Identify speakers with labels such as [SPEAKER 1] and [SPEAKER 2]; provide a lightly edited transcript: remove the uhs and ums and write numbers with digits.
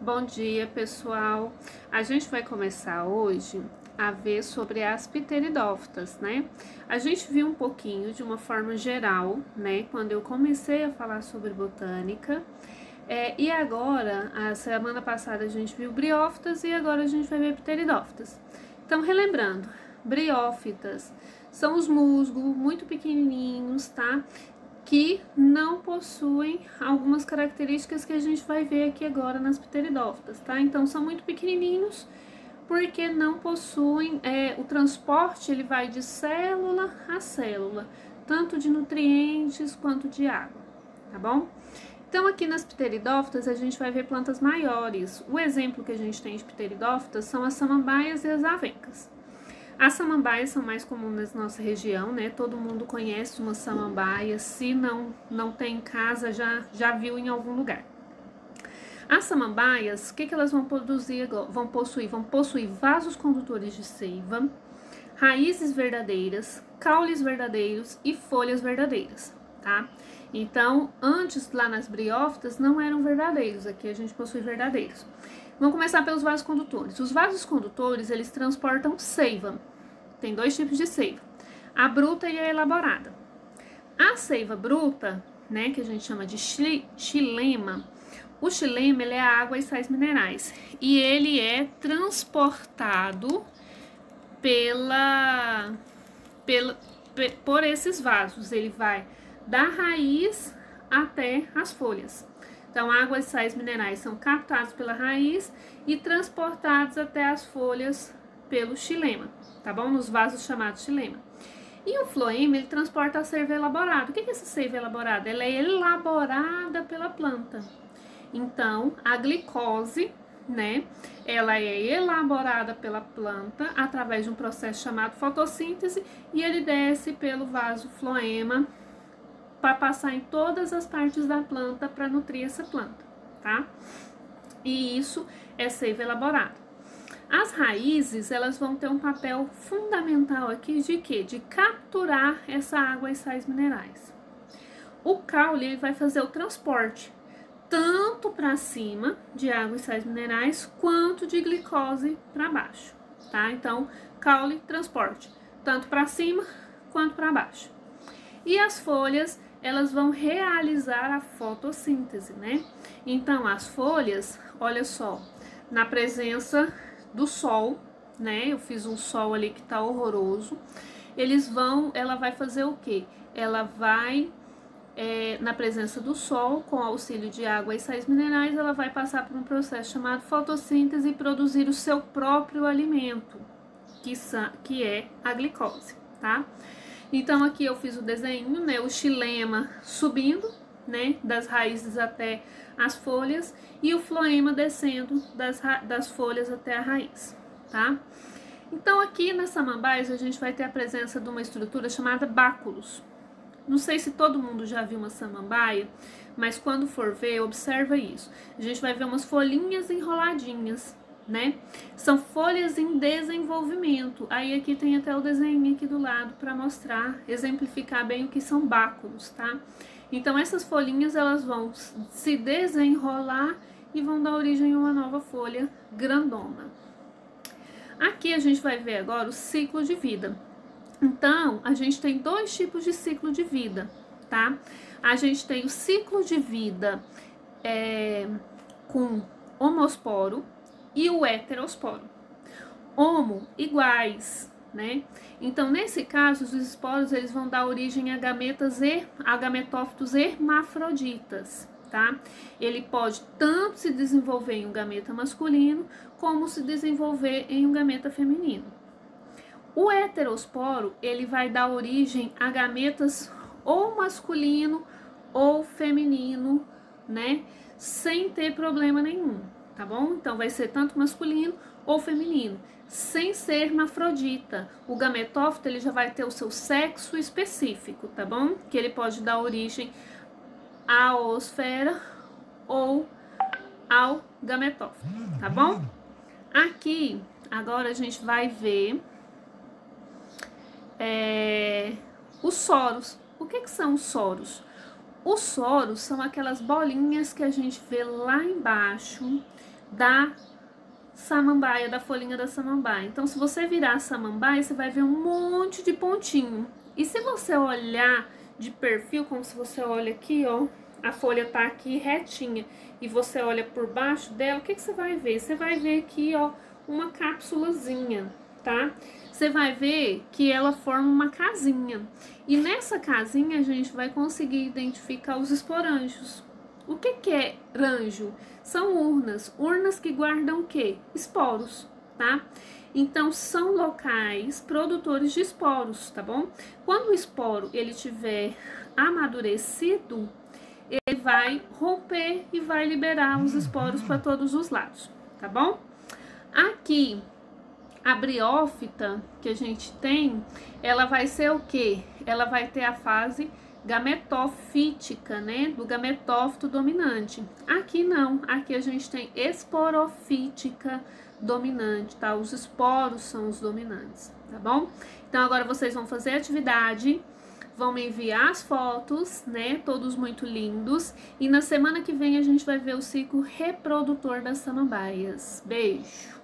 [SPEAKER 1] Bom dia, pessoal. A gente vai começar hoje a ver sobre as pteridófitas, né? A gente viu um pouquinho de uma forma geral, né? Quando eu comecei a falar sobre botânica. E agora, a semana passada a gente viu briófitas e agora a gente vai ver pteridófitas. Então, relembrando, briófitas são os musgos muito pequenininhos, tá? Que não possuem algumas características que a gente vai ver aqui agora nas pteridófitas, tá? Então, são muito pequenininhos porque não possuem, o transporte ele vai de célula a célula, tanto de nutrientes quanto de água, tá bom? Então, aqui nas pteridófitas, a gente vai ver plantas maiores. O exemplo que a gente tem de pteridófitas são as samambaias e as avencas. As samambaias são mais comuns na nossa região, né? Todo mundo conhece uma samambaia, se não tem em casa, já viu em algum lugar. As samambaias, o que elas vão produzir? Vão possuir vasos condutores de seiva, raízes verdadeiras, caules verdadeiros e folhas verdadeiras, tá? Então, antes lá nas briófitas não eram verdadeiros, aqui a gente possui verdadeiros. Vamos começar pelos vasos condutores. Os vasos condutores, eles transportam seiva. Tem dois tipos de seiva, a bruta e a elaborada. A seiva bruta, né, que a gente chama de xilema, o xilema ele é água e sais minerais e ele é transportado por esses vasos. Ele vai da raiz até as folhas. Então, água e sais minerais são captados pela raiz e transportados até as folhas pelo xilema, tá bom? Nos vasos chamados xilema. E o floema, ele transporta a seiva elaborada. O que é essa seiva elaborada? Ela é elaborada pela planta. Então, a glicose, né, ela é elaborada pela planta através de um processo chamado fotossíntese e ele desce pelo vaso floema para passar em todas as partes da planta para nutrir essa planta, tá? E isso é seiva elaborada. As raízes, elas vão ter um papel fundamental aqui de quê? De capturar essa água e sais minerais. O caule, ele vai fazer o transporte tanto para cima de água e sais minerais quanto de glicose para baixo, tá? Então, caule, transporte, tanto para cima quanto para baixo. E as folhas, elas vão realizar a fotossíntese, né? Então, as folhas, olha só, na presença do sol, né? Eu fiz um sol ali que tá horroroso. Ela vai fazer o quê? Ela vai, na presença do sol, com auxílio de água e sais minerais, ela vai passar por um processo chamado fotossíntese e produzir o seu próprio alimento, que é a glicose, tá? Então, aqui eu fiz o desenho, né? O xilema subindo, né? Das raízes até as folhas e o floema descendo das folhas até a raiz, tá? Então, aqui nas samambaias a gente vai ter a presença de uma estrutura chamada báculos. Não sei se todo mundo já viu uma samambaia, mas quando for ver, observa isso. A gente vai ver umas folhinhas enroladinhas, né? São folhas em desenvolvimento. Aí aqui tem até o desenho aqui do lado para mostrar, exemplificar bem o que são báculos, tá? Então essas folhinhas elas vão se desenrolar e vão dar origem a uma nova folha grandona. Aqui a gente vai ver agora o ciclo de vida. Então, a gente tem dois tipos de ciclo de vida, tá? A gente tem o ciclo de vida com homosporo e o heterosporo. Homo, iguais, né? Então, nesse caso, os esporos eles vão dar origem a gametófitos hermafroditas, tá? Ele pode tanto se desenvolver em um gameta masculino, como se desenvolver em um gameta feminino. O heterosporo, ele vai dar origem a gametas ou masculino ou feminino, né? Sem ter problema nenhum, tá bom? Então, vai ser tanto masculino ou feminino, sem ser hermafrodita. O gametófito, ele já vai ter o seu sexo específico, tá bom? Que ele pode dar origem à oosfera ou ao gametófito, tá bom? Aqui, agora a gente vai ver os soros. O que são os soros? Os soros são aquelas bolinhas que a gente vê lá embaixo da samambaia, da folhinha da samambaia. Então, se você virar a samambaia, você vai ver um monte de pontinho. E se você olhar de perfil, como se você olha aqui, ó, a folha tá aqui retinha, e você olha por baixo dela, o que você vai ver? Você vai ver aqui, ó, uma cápsulazinha, tá? Você vai ver que ela forma uma casinha. E nessa casinha a gente vai conseguir identificar os esporângios. O que é ranjo? São urnas que guardam o quê? Esporos, tá? Então, são locais produtores de esporos, tá bom? Quando o esporo ele tiver amadurecido, ele vai romper e vai liberar os esporos para todos os lados, tá bom? Aqui, a briófita que a gente tem, ela vai ser o quê? Ela vai ter a fase gametofítica, né? Do gametófito dominante. Aqui não, aqui a gente tem esporofítica dominante, tá? Os esporos são os dominantes, tá bom? Então agora vocês vão fazer a atividade, vão me enviar as fotos, né? Todos muito lindos. E na semana que vem a gente vai ver o ciclo reprodutor das samambaias. Beijo!